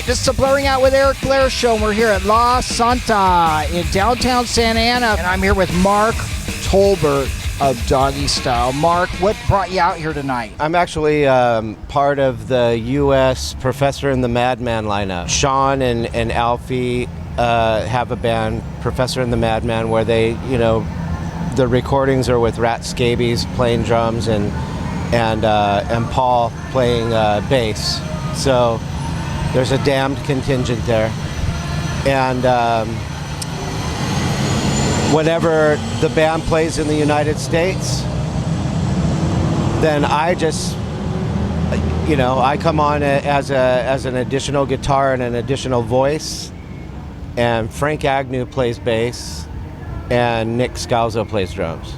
This is the Blurring Out with Eric Blair show, and we're here at La Santa in downtown Santa Ana, and I'm here with Mark Tolbert of Doggy Style. Mark, what brought you out here tonight? I'm actually part of the U.S. Professor and the Madman lineup. Sean and Alfie have a band, Professor and the Madman, where they, the recordings are with Rat Scabies playing drums and Paul playing bass. So there's a damned contingent there. And whenever the band plays in the United States, then I just, I come on as an additional guitar and an additional voice. And Frank Agnew plays bass, and Nick Scalzo plays drums.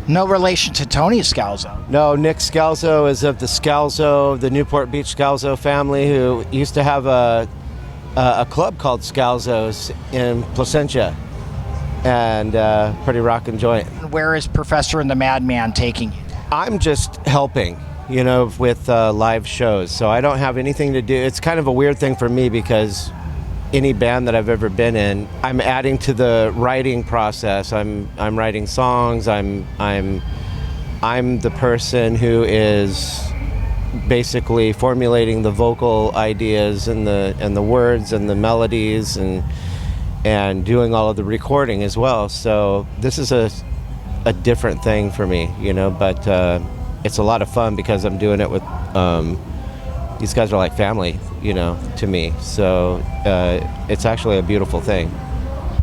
No relation to Tony Scalzo. No, Nick Scalzo is of the Newport Beach Scalzo family, who used to have a club called Scalzo's in Placentia, and pretty rockin' joint. Where is Professor and the Madman taking you? I'm just helping, with live shows, so I don't have anything to do. It's kind of a weird thing for me because any band that I've ever been in, I'm adding to the writing process. I'm writing songs. I'm the person who is basically formulating the vocal ideas and the words and the melodies and doing all of the recording as well. So this is a different thing for me, but it's a lot of fun because I'm doing it with these guys are like family, to me. So it's actually a beautiful thing.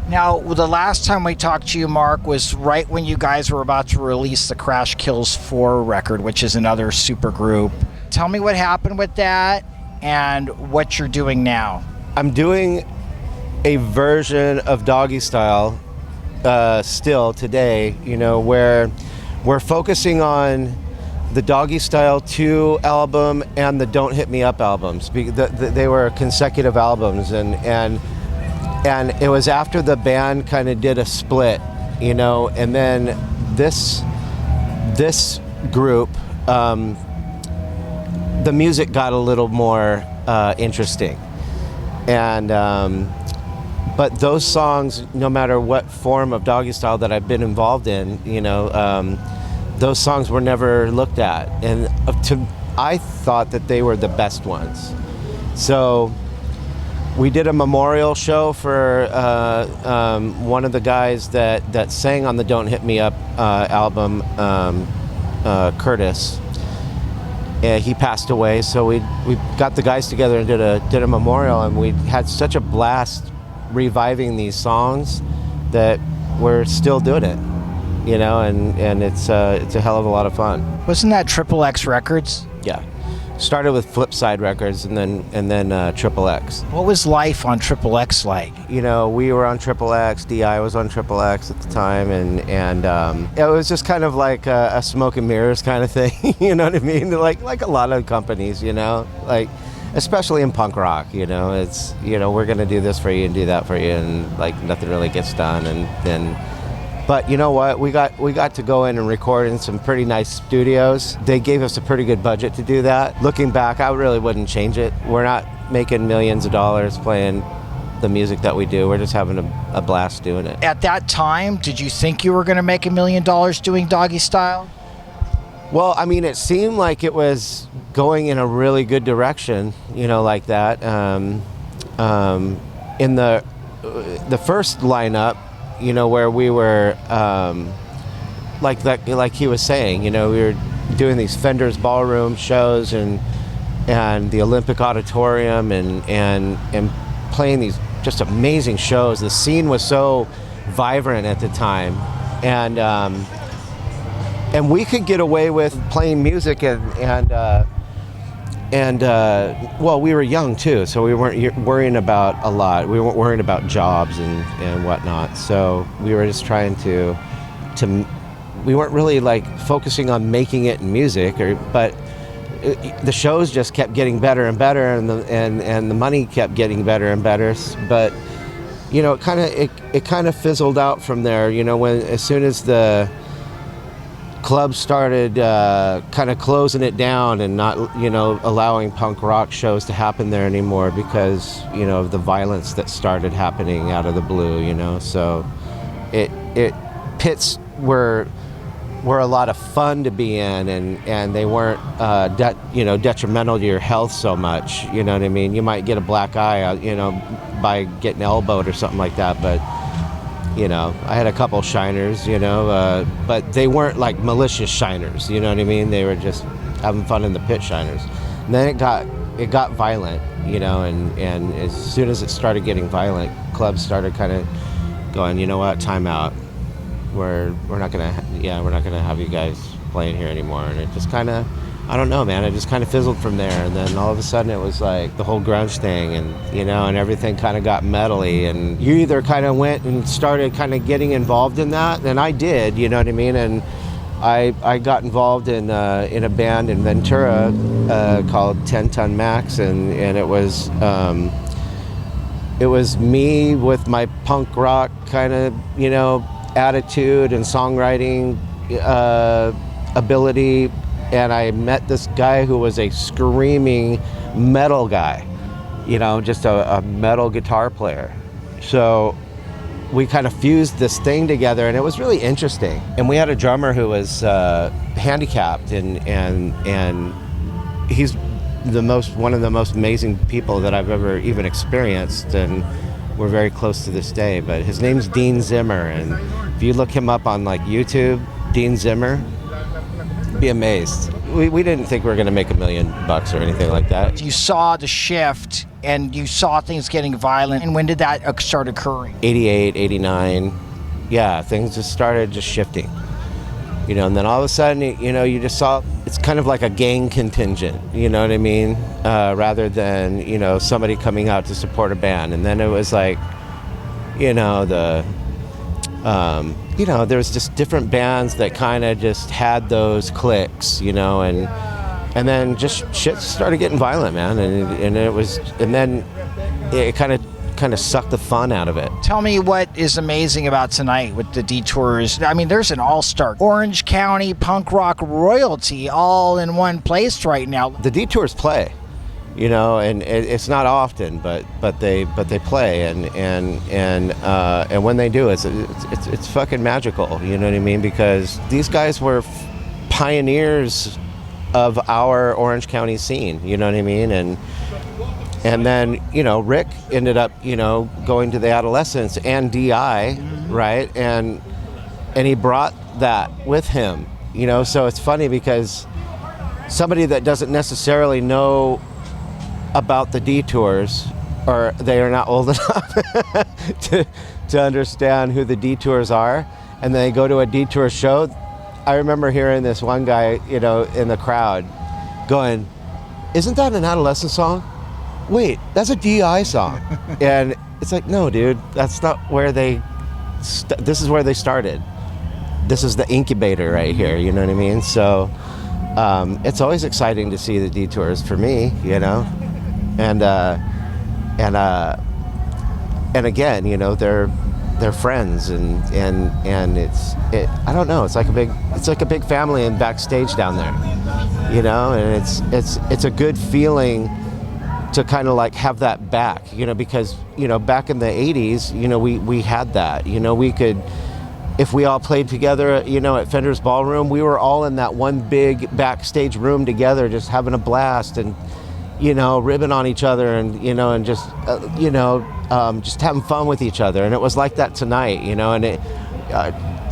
Now, the last time we talked to you, Mark, was right when you guys were about to release the Crash Kills 4 record, which is another super group. Tell me what happened with that and what you're doing now. I'm doing a version of Doggy Style still today, where we're focusing on the Doggy Style 2 album and the Don't Hit Me Up albums. They were consecutive albums, and it was after the band kind of did a split, and then this group, the music got a little more interesting, and but those songs, no matter what form of Doggy Style that I've been involved in, those songs were never looked at, and I thought that they were the best ones. So we did a memorial show for one of the guys that sang on the Don't Hit Me Up album, Curtis. He passed away, so we got the guys together and did a memorial, and we had such a blast reviving these songs that we're still doing it. And it's a hell of a lot of fun. Wasn't that Triple X Records? Yeah, started with Flipside Records and then Triple X. What was life on Triple X like? We were on Triple X. Di was on Triple X at the time, and it was just kind of like a smoke and mirrors kind of thing. You know what I mean? Like a lot of companies, like especially in punk rock. It's we're gonna do this for you and do that for you, and like nothing really gets done, and then. But you know what? We got to go in and record in some pretty nice studios. They gave us a pretty good budget to do that. Looking back, I really wouldn't change it. We're not making millions of dollars playing the music that we do. We're just having a blast doing it. At that time, did you think you were going to make $1 million doing Doggy Style? Well, I mean, it seemed like it was going in a really good direction, like that. In the first lineup, where we were, like he was saying, we were doing these Fender's Ballroom shows and the Olympic Auditorium and playing these just amazing shows. The scene was so vibrant at the time, and we could get away with playing music and well, we were young too, so we weren't worrying about a lot. We weren't worrying about jobs and whatnot. So we were just trying to we weren't really like focusing on making it in music, but the shows just kept getting better and better, and the money kept getting better and better. But it kind of fizzled out from there. When as soon as clubs started kind of closing it down and not, allowing punk rock shows to happen there anymore because, of the violence that started happening out of the blue, So pits were a lot of fun to be in, and they weren't detrimental to your health so much. You know what I mean? You might get a black eye, by getting elbowed or something like that, but I had a couple shiners, but they weren't like malicious shiners. You know what I mean? They were just having fun in the pit shiners. And then it got violent, and as soon as it started getting violent, clubs started kind of going, you know what, time out. We're not gonna have you guys playing here anymore. And it just kind of, I don't know, man. It just kind of fizzled from there. And then all of a sudden it was like the whole grunge thing, and and everything kind of got metally. And you either kind of went and started kind of getting involved in that, and I did, you know what I mean. And I got involved in a band in Ventura called 10 Ton Max, and it was me with my punk rock kind of attitude and songwriting ability, and I met this guy who was a screaming metal guy, just a metal guitar player. So we kind of fused this thing together, and it was really interesting. And we had a drummer who was handicapped, and he's one of the most amazing people that I've ever even experienced, and we're very close to this day. But his name's Dean Zimmer, and if you look him up on like YouTube, Dean Zimmer, be amazed. We didn't think we were going to make $1 million or anything like that. You saw the shift, and you saw things getting violent. And when did that start occurring? 88, 89. Yeah, things just started shifting. And then all of a sudden, you just saw, it's kind of like a gang contingent, you know what I mean? Rather than, somebody coming out to support a band. And then it was like, there was just different bands that kind of just had those clicks, and then just shit started getting violent, man. And then it kind of sucked the fun out of it. Tell me what is amazing about tonight with the Detours. I mean, there's an all-star Orange County punk rock royalty all in one place right now. The Detours play, and it's not often, but they play, and when they do, it's fucking magical. You know what I mean? Because these guys were pioneers of our Orange County scene. You know what I mean? And then, Rick ended up, going to the Adolescents and DI, right? And he brought that with him, So it's funny because somebody that doesn't necessarily know about the Detours, or they are not old enough to understand who the Detours are, and they go to a Detour show. I remember hearing this one guy, in the crowd going, "Isn't that an Adolescent song? Wait, that's a DI song." And it's like, no, dude, that's not where this is where they started. This is the incubator right here, you know what I mean? So it's always exciting to see the Detours for me, and again, they're friends, and I don't know, it's like a big family and backstage down there, and it's a good feeling to kind of like have that back, because back in the 80s, we had that, we could, if we all played together, at Fender's Ballroom, we were all in that one big backstage room together, just having a blast and ribbing on each other, and and just just having fun with each other. And it was like that tonight, and it,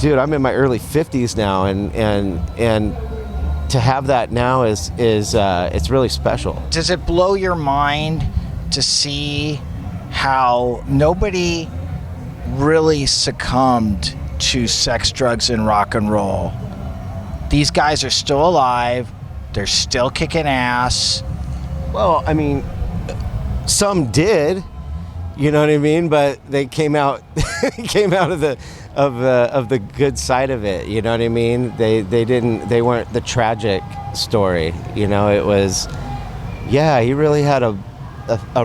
dude, I'm in my early 50s now, and to have that now is it's really special. Does it blow your mind to see how nobody really succumbed to sex, drugs, and rock and roll? These guys are still alive. They're still kicking ass. Well, I mean, some did, you know what I mean, but they came out of the good side of it, you know what I mean? They weren't the tragic story, it was, yeah, he really had a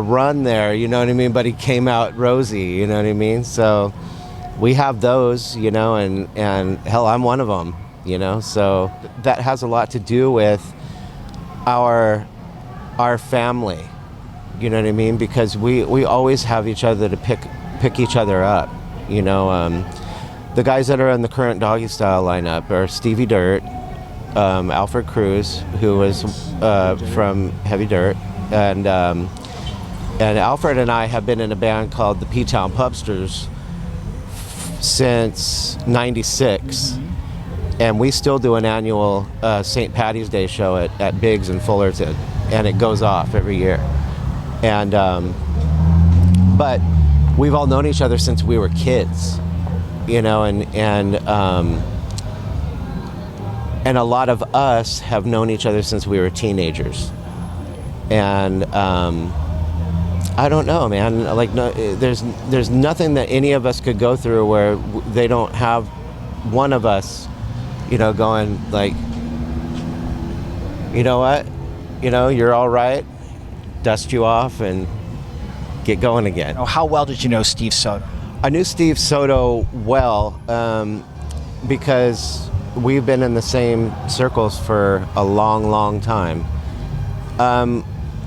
run there, you know what I mean, but he came out rosy, you know what I mean? So we have those, and hell, I'm one of them, you know? So that has a lot to do with our family, you know what I mean? Because we always have each other to pick each other up, you know? The guys that are in the current Doggy Style lineup are Stevie Dirt, Alfred Cruz, who was from Heavy Dirt, and Alfred and I have been in a band called the P-Town Pubsters since '96, and we still do an annual St. Patty's Day show at Biggs in Fullerton, and it goes off every year. And but we've all known each other since we were kids, you know, and a lot of us have known each other since we were teenagers. And I don't know, man. Like, no, there's nothing that any of us could go through where they don't have one of us, you know, going like, you know what, you know, you're all right. Dust you off and get going again. How well did you know Steve Soto? I knew Steve Soto well because we've been in the same circles for a long, long time.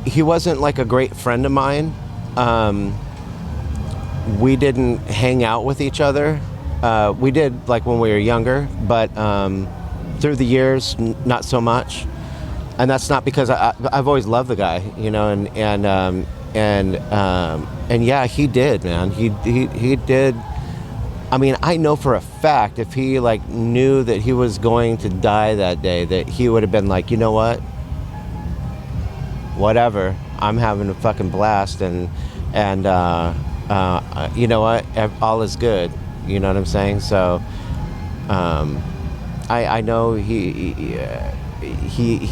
He wasn't like a great friend of mine. We didn't hang out with each other. We did like when we were younger, but through the years, not so much. And that's not because I've always loved the guy, you know, and yeah, he did, man. He did. I mean, I know for a fact if he like knew that he was going to die that day, that he would have been like, you know what? Whatever. I'm having a fucking blast, and you know what? All is good. You know what I'm saying? So, I know he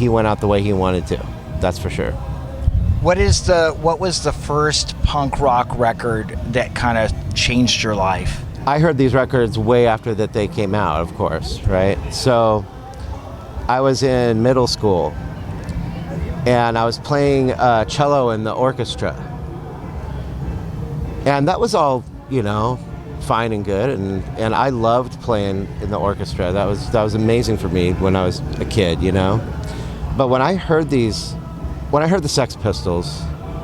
went out the way he wanted to. That's for sure. What was the first punk rock record that kind of changed your life? I heard these records way after that they came out, of course, right? So I was in middle school, and I was playing cello in the orchestra. And that was all, you know, fine and good, and I loved playing in the orchestra. That was amazing for me when I was a kid, you know? But when I heard the Sex Pistols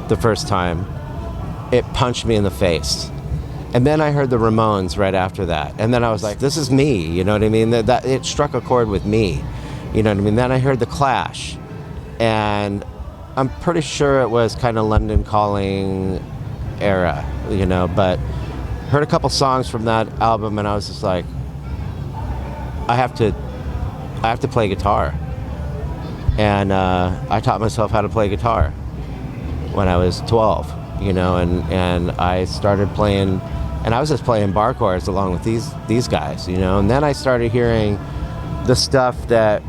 the first time, it punched me in the face. And then I heard the Ramones right after that. And then I was like, this is me, you know what I mean? That it struck a chord with me, you know what I mean? Then I heard the Clash, and I'm pretty sure it was kind of London Calling era, you know, but heard a couple songs from that album, and I was just like, I have to play guitar. And I taught myself how to play guitar when I was 12, you know, and I started playing, and I was just playing bar chords along with these guys, you know, and then I started hearing the stuff that,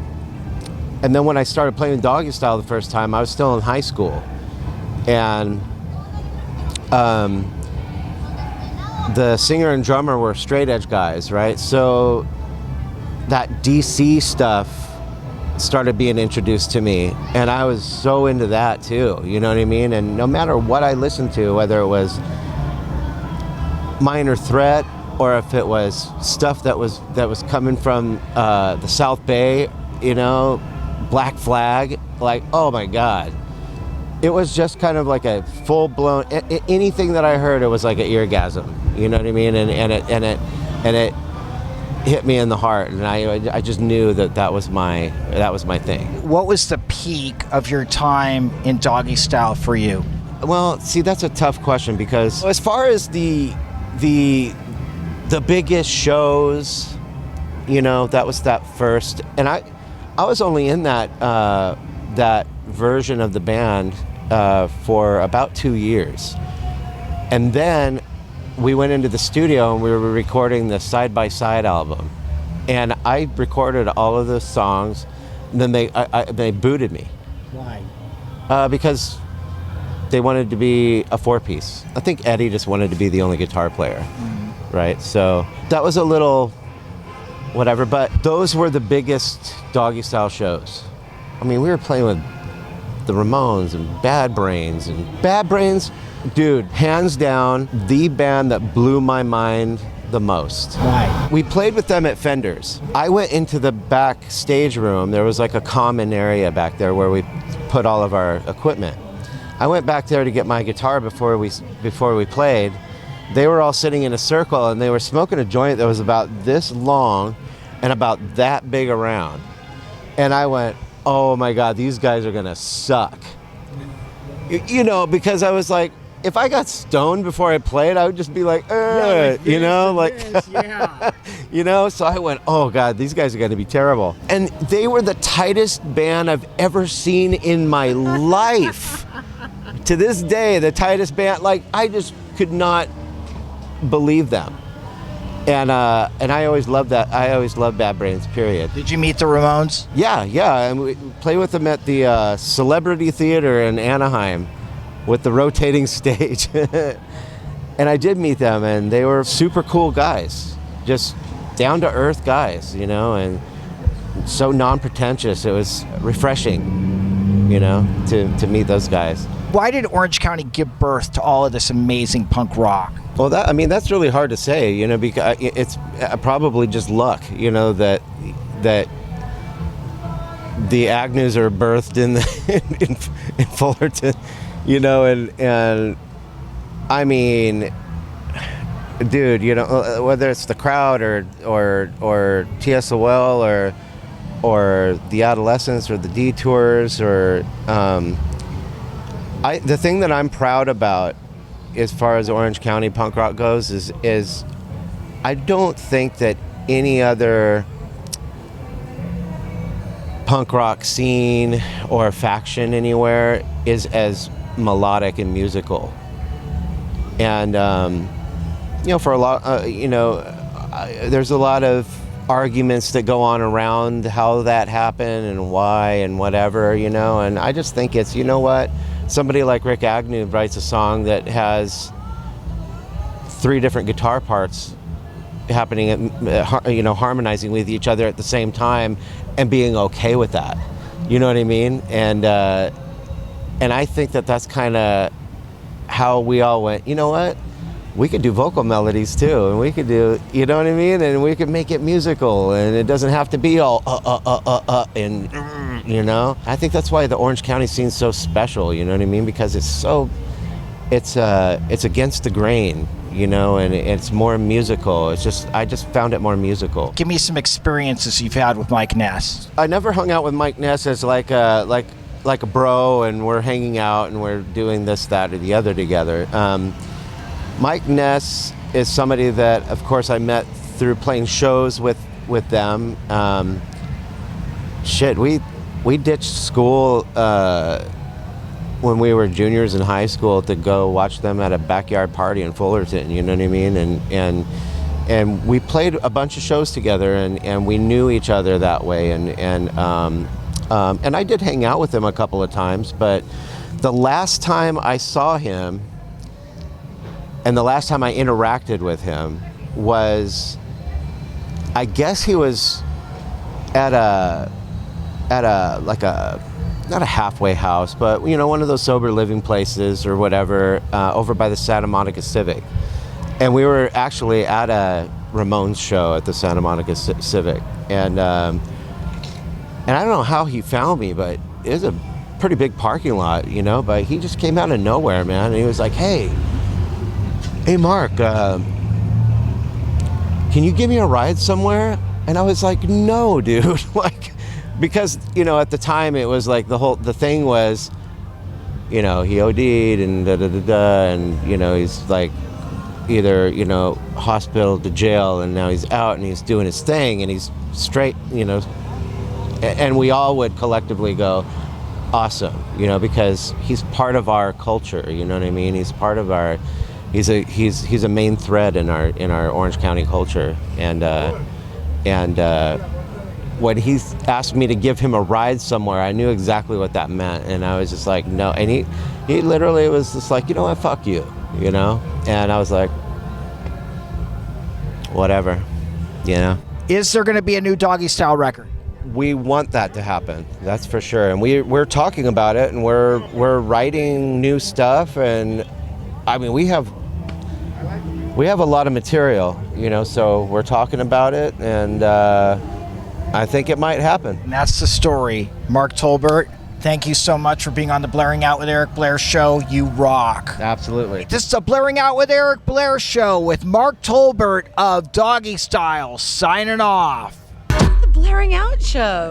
and then when I started playing Doggy Style the first time, I was still in high school, and the singer and drummer were straight edge guys, right? So that DC stuff started being introduced to me, and I was so into that too, you know what I mean? And no matter what I listened to, whether it was Minor Threat or if it was stuff that was coming from the South Bay, you know, Black Flag, like, oh my God. It was just kind of like a full-blown, anything that I heard, it was like an eargasm, you know what I mean? And it hit me in the heart, and I just knew that was my thing. What was the peak of your time in Doggy Style for you? Well, see, that's a tough question, because as far as the biggest shows, you know, that was that first, and I was only in that version of the band for about 2 years, and then we went into the studio and we were recording the Side by Side album, and I recorded all of the songs, and then they booted me. Why? Because they wanted to be a four-piece. I think Eddie just wanted to be the only guitar player, right? So that was a little whatever, but those were the biggest Doggy Style shows. I mean, we were playing with the Ramones and Bad Brains, dude, hands down, the band that blew my mind the most. Why? We played with them at Fender's. I went into the back stage room. There was like a common area back there where we put all of our equipment. I went back there to get my guitar before we played. They were all sitting in a circle and they were smoking a joint that was about this long and about that big around. And I went, oh my God, these guys are gonna suck. You know, because I was like, if I got stoned before I played, I would just be like, you know, like, yeah. you know? So I went, oh God, these guys are gonna be terrible. And they were the tightest band I've ever seen in my life. To this day, the tightest band, like, I just could not believe them. And I always loved that. I always loved Bad Brains, period. Did you meet the Ramones? Yeah. And we played with them at the Celebrity Theater in Anaheim with the rotating stage. And I did meet them, and they were super cool guys. Just down-to-earth guys, you know, and so non-pretentious. It was refreshing, you know, to meet those guys. Why did Orange County give birth to all of this amazing punk rock? Well, that's really hard to say, you know, because it's probably just luck, you know, that the Agnews are birthed in Fullerton, you know, and I mean, dude, you know, whether it's the Crowd or TSOL or the Adolescents or the Detours or the thing that I'm proud about as far as Orange County punk rock goes is I don't think that any other punk rock scene or faction anywhere is as melodic and musical. And you know, for a lot, you know, there's a lot of arguments that go on around how that happened and why and whatever, you know, and I just think it's, you know what, somebody like Rick Agnew writes a song that has 3 different guitar parts happening, you know, harmonizing with each other at the same time and being okay with that. You know what I mean? And I think that that's kind of how we all went, you know what? We could do vocal melodies too, and we could do, you know what I mean? And we could make it musical, and it doesn't have to be all and you know? I think that's why the Orange County scene's so special, you know what I mean? Because it's against the grain, you know, and it's more musical. I just found it more musical. Give me some experiences you've had with Mike Ness. I never hung out with Mike Ness as like a bro, and we're hanging out and we're doing this, that, or the other together. Mike Ness is somebody that, of course, I met through playing shows with them. We ditched school when we were juniors in high school to go watch them at a backyard party in Fullerton, you know what I mean? And we played a bunch of shows together, and we knew each other that way. And I did hang out with him a couple of times, but the last time I saw him and the last time I interacted with him was, I guess he was at not a halfway house, but, you know, one of those sober living places or whatever, over by the Santa Monica Civic. And we were actually at a Ramones show at the Santa Monica Civic. And I don't know how he found me, but it was a pretty big parking lot, you know, but he just came out of nowhere, man. And he was like, hey Mark, can you give me a ride somewhere? And I was like, no, dude. Like, because, you know, at the time it was like the thing was, you know, he OD'd and and, you know, he's like either, you know, hospital to jail, and now he's out and he's doing his thing and he's straight, you know, and we all would collectively go, awesome, you know, because he's part of our culture, you know what I mean? He's part of our, he's a main thread in our Orange County culture. And when he asked me to give him a ride somewhere, I knew exactly what that meant, and I was just like, no. And he literally was just like, you know what, fuck you, you know? And I was like, whatever, you know? Is there going to be a new Doggy Style record? We want that to happen, that's for sure. And we're talking about it, and we're writing new stuff, and I mean, we have a lot of material, So we're talking about it, and I think it might happen. And that's the story. Mark Tolbert, thank you so much for being on the Blairing Out with Eric Blair show. You rock. Absolutely. This is the Blairing Out with Eric Blair show with Mark Tolbert of Doggy Style signing off. The Blairing Out show.